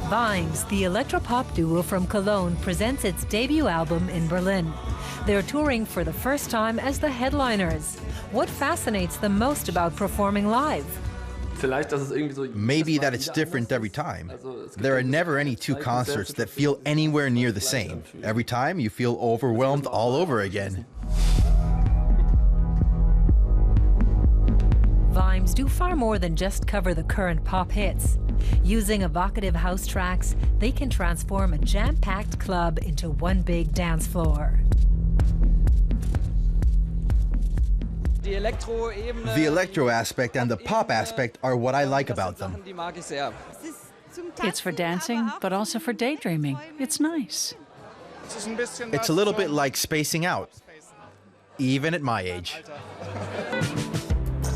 Vimes, the electropop duo from Cologne, presents its debut album in Berlin. They're touring for the first time as the headliners. What fascinates them most about performing live? Maybe that it's different every time. There are never any two concerts that feel anywhere near the same. Every time you feel overwhelmed all over again. Vimes do far more than just cover the current pop hits. Using evocative house tracks, they can transform a jam-packed club into one big dance floor. The electro aspect and the pop aspect are what I like about them. It's for dancing, but also for daydreaming. It's nice. It's a little bit like spacing out, even at my age.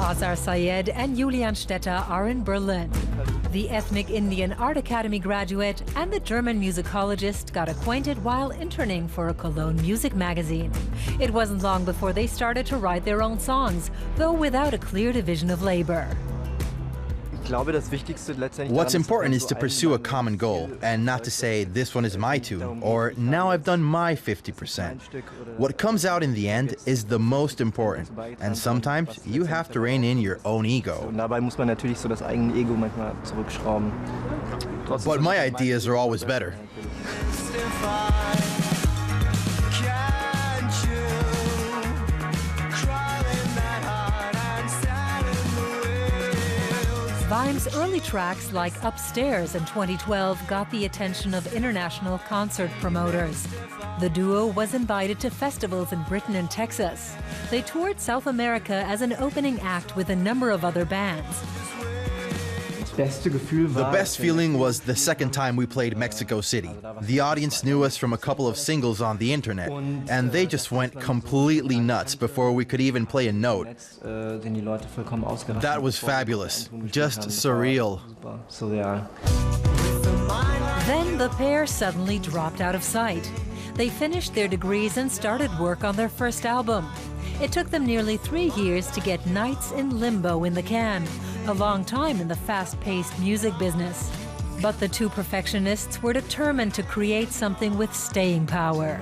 Azar Syed and Julian Stetter are in Berlin. The ethnic Indian Art Academy graduate and the German musicologist got acquainted while interning for a Cologne music magazine. It wasn't long before they started to write their own songs, though without a clear division of labor. What's important is to pursue a common goal and not to say this one is my tune or now I've done my 50%. What comes out in the end is the most important, and sometimes you have to rein in your own ego. But my ideas are always better. Vimes' early tracks like Upstairs in 2012 got the attention of international concert promoters. The duo was invited to festivals in Britain and Texas. They toured South America as an opening act with a number of other bands. The best feeling was the second time we played Mexico City. The audience knew us from a couple of singles on the internet, and they just went completely nuts before we could even play a note. That was fabulous, just surreal. Then the pair suddenly dropped out of sight. They finished their degrees and started work on their first album. It took them nearly 3 years to get Nights in Limbo in the can, a long time in the fast-paced music business. But the two perfectionists were determined to create something with staying power.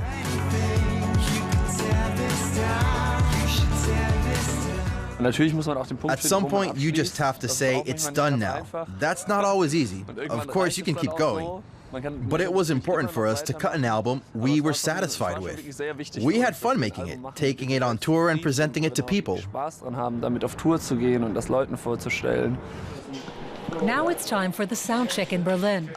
At some point, you just have to say, it's done now. That's not always easy. Of course, you can keep going. But it was important for us to cut an album we were satisfied with. We had fun making it, taking it on tour and presenting it to people. Now it's time for the sound check in Berlin.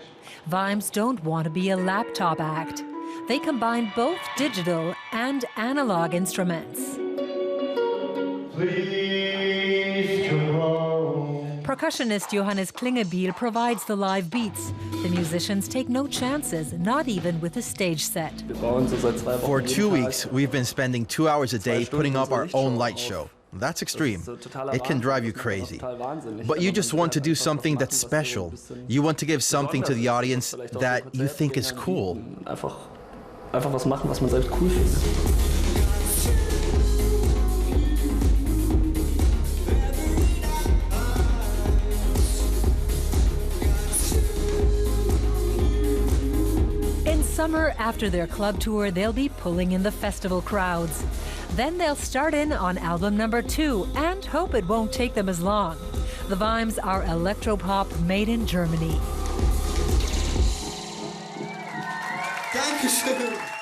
Vimes don't want to be a laptop act. They combine both digital and analog instruments. Percussionist Johannes Klingebiel provides the live beats. The musicians take no chances, not even with a stage set. For 2 weeks, we've been spending 2 hours a day putting up our own light show. That's extreme. It can drive you crazy. But you just want to do something that's special. You want to give something to the audience that you think is cool. Summer, after their club tour, they'll be pulling in the festival crowds. Then they'll start in on album number 2 and hope it won't take them as long. The Vimes are electropop made in Germany. Dankeschön.